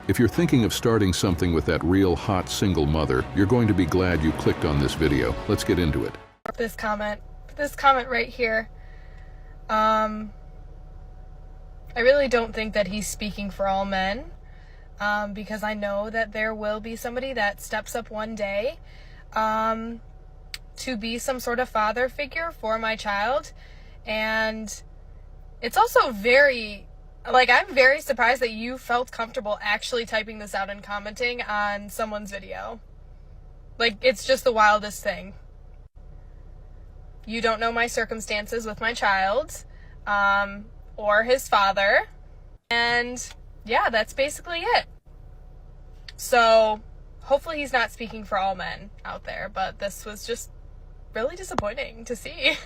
If you're thinking of starting something with that real hot single mother, you're going to be glad you clicked on this video. Let's get into it. This comment right here. I really don't think that he's speaking for all men, because I know that there will be somebody that steps up one day to be some sort of father figure for my child. And it's also very, I'm very surprised that you felt comfortable actually typing this out and commenting on someone's video. It's just the wildest thing. You don't know my circumstances with my child, or his father, and yeah, that's basically it. So, hopefully he's not speaking for all men out there, but this was just really disappointing to see.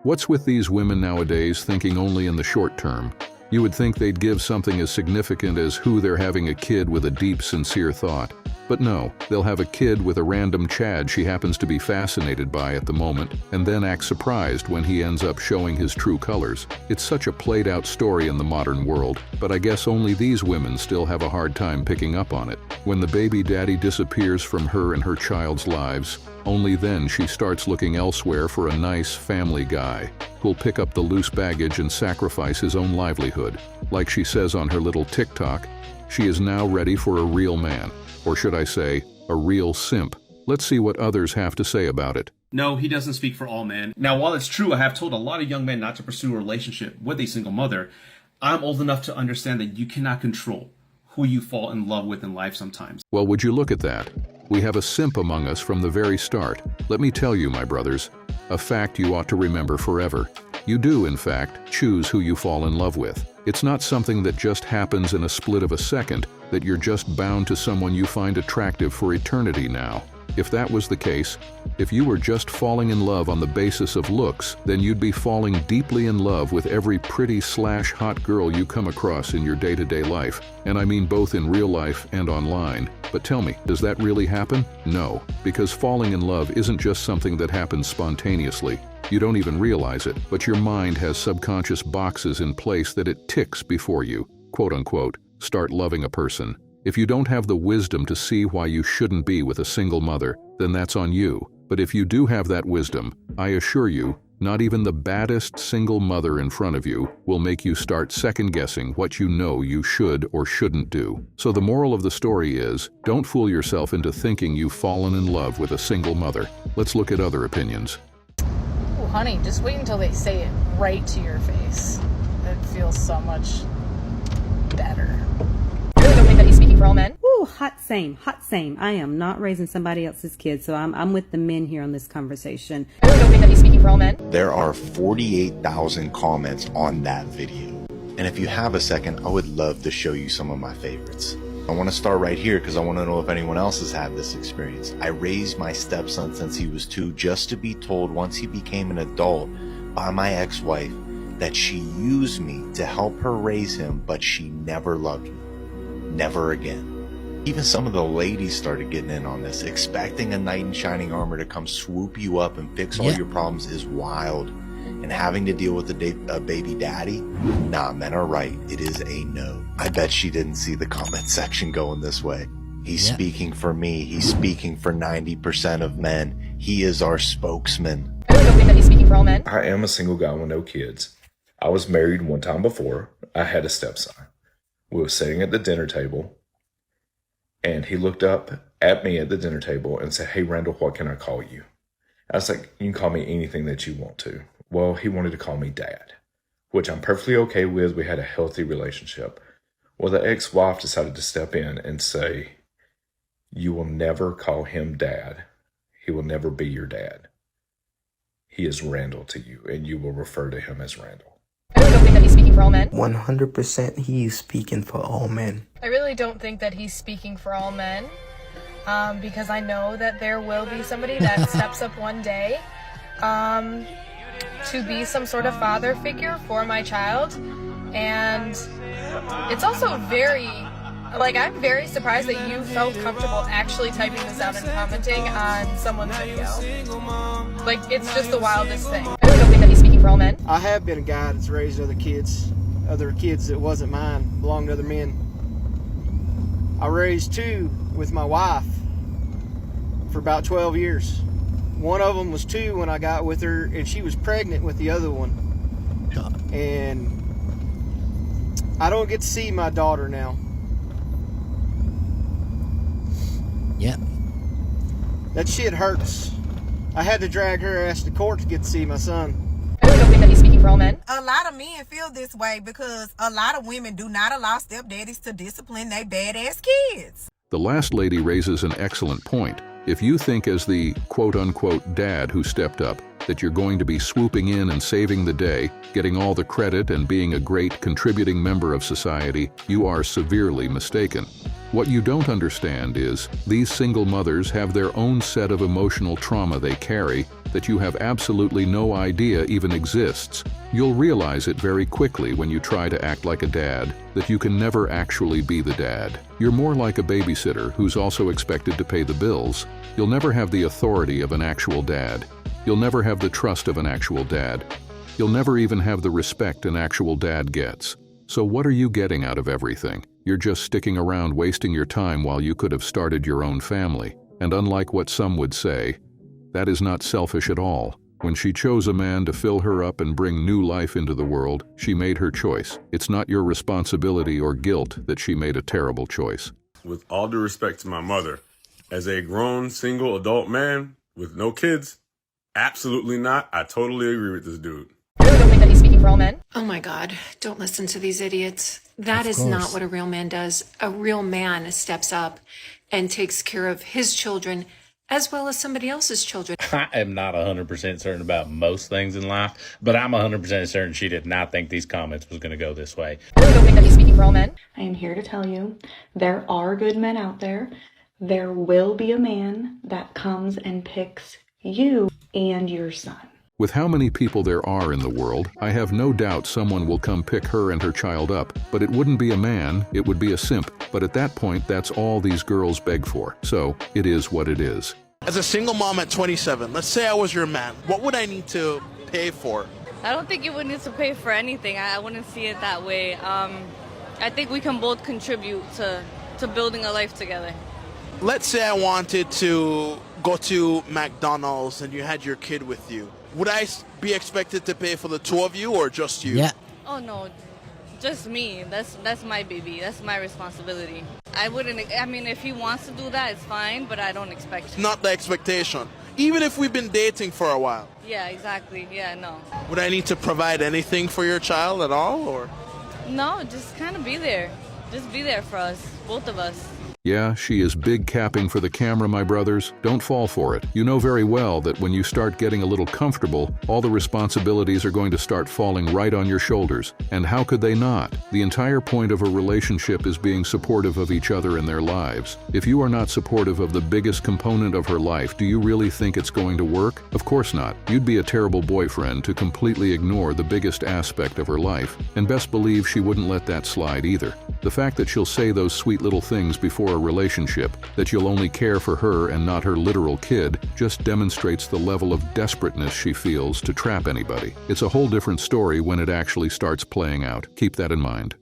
What's with these women nowadays thinking only in the short term? You would think they'd give something as significant as who they're having a kid with a deep, sincere thought. But no, they'll have a kid with a random Chad she happens to be fascinated by at the moment, and then act surprised when he ends up showing his true colors. It's such a played-out story in the modern world, but I guess only these women still have a hard time picking up on it. When the baby daddy disappears from her and her child's lives, only then she starts looking elsewhere for a nice family guy who'll pick up the loose baggage and sacrifice his own livelihood. Like she says on her little TikTok, she is now ready for a real man. Or should I say, a real simp. Let's see what others have to say about it. No, he doesn't speak for all men. Now, while it's true I have told a lot of young men not to pursue a relationship with a single mother, I'm old enough to understand that you cannot control who you fall in love with in life sometimes. Well, would you look at that? We have a simp among us from the very start. Let me tell you, my brothers, a fact you ought to remember forever. You do, in fact, choose who you fall in love with. It's not something that just happens in a split of a second, that you're just bound to someone you find attractive for eternity now. If that was the case, if you were just falling in love on the basis of looks, then you'd be falling deeply in love with every pretty/hot girl you come across in your day-to-day life. And I mean both in real life and online. But tell me, does that really happen? No, because falling in love isn't just something that happens spontaneously. You don't even realize it, but your mind has subconscious boxes in place that it ticks before you, quote-unquote, start loving a person. If you don't have the wisdom to see why you shouldn't be with a single mother, then that's on you. But if you do have that wisdom, I assure you, not even the baddest single mother in front of you will make you start second-guessing what you know you should or shouldn't do. So the moral of the story is, don't fool yourself into thinking you've fallen in love with a single mother. Let's look at other opinions. Ooh, honey, just wait until they say it right to your face. It feels so much better. I really don't think that he's speaking for all men. Ooh, hot same. I am not raising somebody else's kids, so I'm with the men here on this conversation. I really don't think that he's speaking for all men. There are 48,000 comments on that video. And if you have a second, I would love to show you some of my favorites. I want to start right here because I want to know if anyone else has had this experience. I raised my stepson since he was 2 just to be told once he became an adult by my ex-wife that she used me to help her raise him, but she never loved me. Never again. Even some of the ladies started getting in on this. Expecting a knight in shining armor to come swoop you up and fix all your problems is wild. And having to deal with a baby daddy? Nah, men are right. It is a no. I bet she didn't see the comment section going this way. He's speaking for me. He's speaking for 90% of men. He is our spokesman. I really don't think that he's speaking for all men. I am a single guy with no kids. I was married one time before. I had a stepson. We were sitting at the dinner table, and he looked up at me at the dinner table and said, "Hey, Randall, what can I call you?" I was like, "You can call me anything that you want to." Well, he wanted to call me Dad, which I'm perfectly okay with. We had a healthy relationship. Well, the ex-wife decided to step in and say, "You will never call him Dad. He will never be your dad. He is Randall to you, and you will refer to him as Randall." I really don't think that he's speaking for all men. 100% he's speaking for all men. I really don't think that he's speaking for all men, because I know that there will be somebody that steps up one day to be some sort of father figure for my child. And it's also very, I'm very surprised that you felt comfortable actually typing this out and commenting on someone's video. It's just the wildest thing. I really don't think that he's speaking for all men. I have been a guy that's raised other kids that wasn't mine, belonged to other men. I raised 2 with my wife for about 12 years. One of them was 2 when I got with her, and she was pregnant with the other one. And I don't get to see my daughter now. Yeah. That shit hurts. I had to drag her ass to court to get to see my son. I really don't think that he's speaking for all men. A lot of men feel this way because a lot of women do not allow stepdaddies to discipline their badass kids. The last lady raises an excellent point. If you think as the quote-unquote dad who stepped up that you're going to be swooping in and saving the day, getting all the credit and being a great contributing member of society, you are severely mistaken. What you don't understand is these single mothers have their own set of emotional trauma they carry that you have absolutely no idea even exists. You'll realize it very quickly when you try to act like a dad, that you can never actually be the dad. You're more like a babysitter who's also expected to pay the bills. You'll never have the authority of an actual dad. You'll never have the trust of an actual dad. You'll never even have the respect an actual dad gets. So what are you getting out of everything? You're just sticking around wasting your time while you could have started your own family. And unlike what some would say, that is not selfish at all. When she chose a man to fill her up and bring new life into the world, she made her choice. It's not your responsibility or guilt that she made a terrible choice. With all due respect to my mother, as a grown, single adult man with no kids, absolutely not. I totally agree with this dude. I really don't think that he's speaking for all men. Oh my God, don't listen to these idiots. That is not what a real man does. A real man steps up and takes care of his children as well as somebody else's children. I am not 100% certain about most things in life, but I'm 100% certain she did not think these comments was going to go this way. I really don't think that he's speaking for all men. I am here to tell you, there are good men out there. There will be a man that comes and picks you and your son. With how many people there are in the world, I have no doubt someone will come pick her and her child up, but it wouldn't be a man, it would be a simp. But at that point, that's all these girls beg for. So, it is what it is. As a single mom at 27, let's say I was your man, what would I need to pay for? I don't think you would need to pay for anything. I wouldn't see it that way. I think we can both contribute to building a life together. Let's say I wanted to go to McDonald's and you had your kid with you. Would I be expected to pay for the 2 of you or just you? Yeah. Oh no, just me. That's my baby. That's my responsibility. I mean, if he wants to do that, it's fine, but I don't expect it. Not the expectation. Even if we've been dating for a while. Yeah, exactly. Yeah, no. Would I need to provide anything for your child at all, or? No, just kind of be there. Just be there for us, both of us. Yeah, she is big capping for the camera, my brothers. Don't fall for it. You know very well that when you start getting a little comfortable, all the responsibilities are going to start falling right on your shoulders. And how could they not? The entire point of a relationship is being supportive of each other in their lives. If you are not supportive of the biggest component of her life, do you really think it's going to work? Of course not. You'd be a terrible boyfriend to completely ignore the biggest aspect of her life. And best believe she wouldn't let that slide either. The fact that she'll say those sweet little things before a relationship, that you'll only care for her and not her literal kid, just demonstrates the level of desperateness she feels to trap anybody. It's a whole different story when it actually starts playing out. Keep that in mind.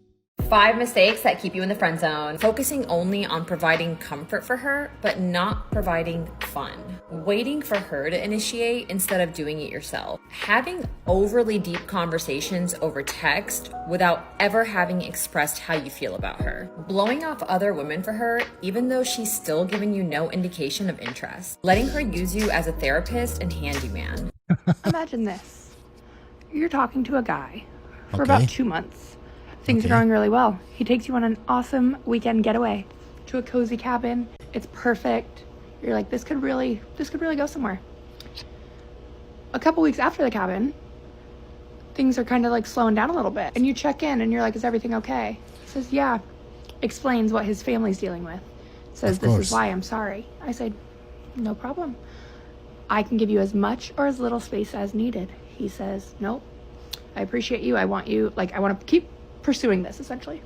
5 mistakes that keep you in the friend zone. Focusing only on providing comfort for her, but not providing fun. Waiting for her to initiate instead of doing it yourself. Having overly deep conversations over text without ever having expressed how you feel about her. Blowing off other women for her, even though she's still giving you no indication of interest. Letting her use you as a therapist and handyman. Imagine this. You're talking to a guy for about 2 months. Things are going really well. He takes you on an awesome weekend getaway to a cozy cabin. It's perfect. You're like, this could really go somewhere. A couple weeks after the cabin, things are kind of like slowing down a little bit. And you check in and you're like, is everything okay? He says, yeah. Explains what his family's dealing with. Says, this is why I'm sorry. I said, no problem. I can give you as much or as little space as needed. He says, nope. I appreciate you. I want you, I want to keep pursuing this, essentially.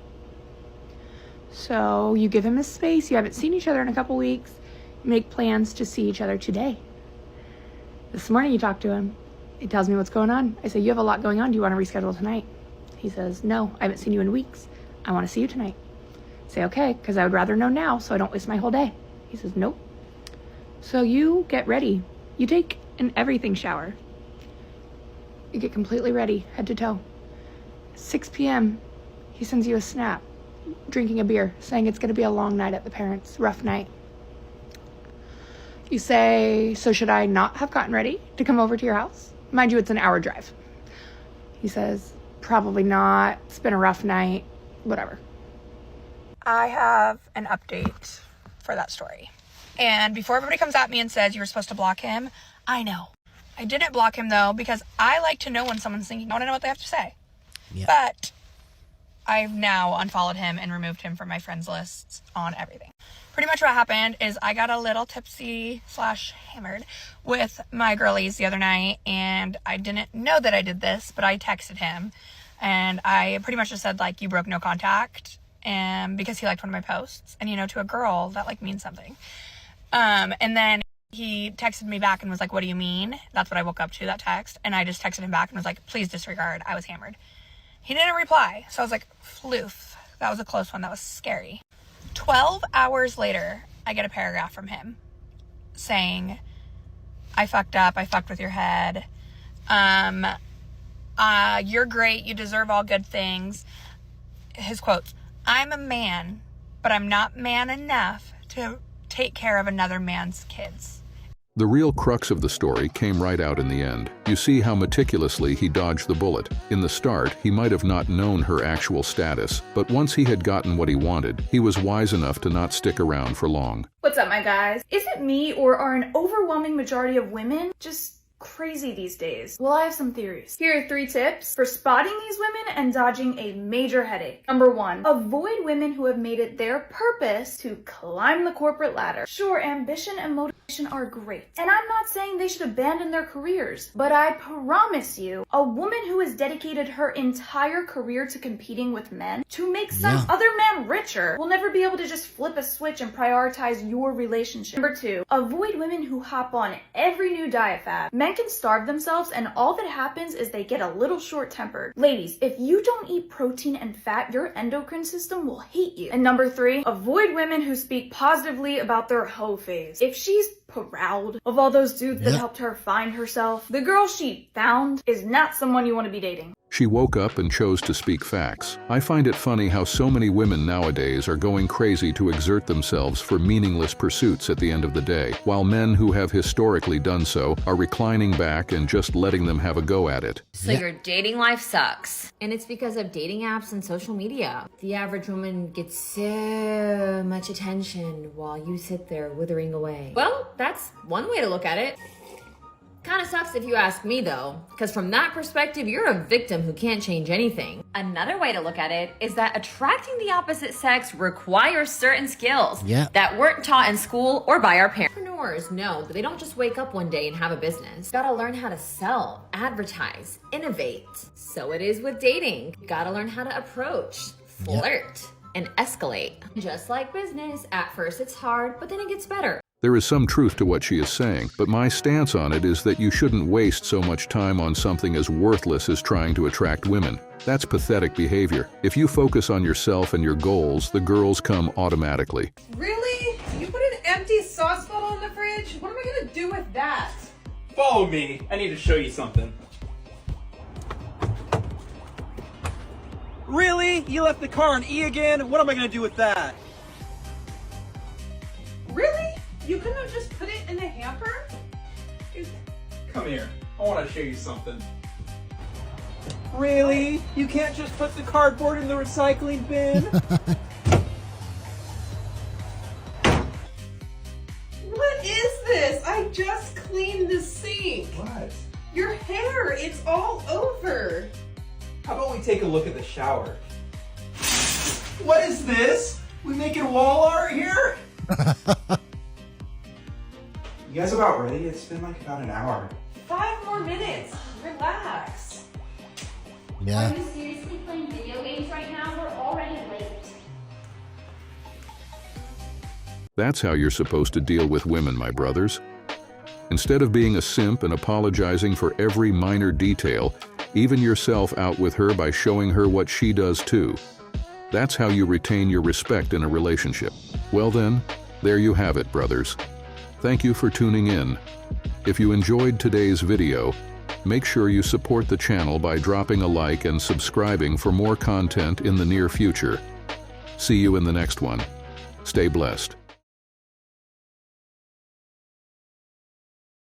So you give him his space. You haven't seen each other in a couple weeks. You make plans to see each other today. This morning you talk to him. He tells me what's going on. I say, you have a lot going on. Do you want to reschedule tonight? He says, no, I haven't seen you in weeks. I want to see you tonight. Say, okay, because I would rather know now so I don't waste my whole day. He says, nope. So you get ready. You take an everything shower. You get completely ready, head to toe. 6 p.m., he sends you a snap, drinking a beer, saying it's going to be a long night at the parents', rough night. You say, so should I not have gotten ready to come over to your house? Mind you, it's an hour drive. He says, probably not. It's been a rough night. Whatever. I have an update for that story. And before everybody comes at me and says you were supposed to block him, I know. I didn't block him, though, because I like to know when someone's thinking. I want to know what they have to say. Yeah. But I've now unfollowed him and removed him from my friends lists on everything. Pretty much what happened is I got a little tipsy/hammered with my girlies the other night, and I didn't know that I did this, but I texted him, and I pretty much just said, like, you broke no contact, and because he liked one of my posts, and, you know, to a girl, that, like, means something. And then he texted me back and was like, what do you mean? That's what I woke up to, that text, and I just texted him back and was like, please disregard, I was hammered. He didn't reply, so I was like, floof. That was a close one, that was scary. 12 hours later, I get a paragraph from him saying, I fucked up, I fucked with your head. You're great, you deserve all good things. His quotes, I'm a man, but I'm not man enough to take care of another man's kids. The real crux of the story came right out in the end. You see how meticulously he dodged the bullet. In the start, he might have not known her actual status, but once he had gotten what he wanted, he was wise enough to not stick around for long. What's up, my guys? Is it me, or are an overwhelming majority of women just crazy these days? Well, I have some theories. Here are 3 tips for spotting these women and dodging a major headache. Number 1, avoid women who have made it their purpose to climb the corporate ladder. Sure, ambition and motivation are great, and I'm not saying they should abandon their careers, but I promise you, a woman who has dedicated her entire career to competing with men to make some other man richer will never be able to just flip a switch and prioritize your relationship. Number 2, avoid women who hop on every new diet fad. Men can starve themselves, and all that happens is they get a little short-tempered. Ladies, if you don't eat protein and fat, your endocrine system will hate you. And number 3, avoid women who speak positively about their hoe phase. If she's proud of all those dudes that helped her find herself, the girl she found is not someone you want to be dating. She woke up and chose to speak facts. I find it funny how so many women nowadays are going crazy to exert themselves for meaningless pursuits at the end of the day, while men who have historically done so are reclining back and just letting them have a go at it. So your dating life sucks. And it's because of dating apps and social media. The average woman gets so much attention while you sit there withering away. Well, that's one way to look at it. Kind of sucks if you ask me, though, because from that perspective, you're a victim who can't change anything. Another way to look at it is that attracting the opposite sex requires certain skills that weren't taught in school or by our parents. Entrepreneurs know that they don't just wake up one day and have a business. You gotta learn how to sell, advertise, innovate. So it is with dating. You gotta learn how to approach, flirt, and escalate. Just like business, at first it's hard, but then it gets better. There is some truth to what she is saying, but my stance on it is that you shouldn't waste so much time on something as worthless as trying to attract women. That's pathetic behavior. If you focus on yourself and your goals, the girls come automatically. Really? You put an empty sauce bottle in the fridge? What am I gonna do with that? Follow me. I need to show you something. Really? You left the car on E again? What am I gonna do with that? Really? You couldn't have just put it in the hamper? Come here. I want to show you something. Really? You can't just put the cardboard in the recycling bin? What is this? I just cleaned the sink. What? Your hair, it's all over. How about we take a look at the shower? What is this? We making wall art here? You guys about ready? It's been like about an hour. 5 more minutes. Relax. Yeah. Are you seriously playing video games right now? We're already late. That's how you're supposed to deal with women, my brothers. Instead of being a simp and apologizing for every minor detail, even yourself out with her by showing her what she does too. That's how you retain your respect in a relationship. Well then, there you have it, brothers. Thank you for tuning in. If you enjoyed today's video, make sure you support the channel by dropping a like and subscribing for more content in the near future. See you in the next one. Stay blessed.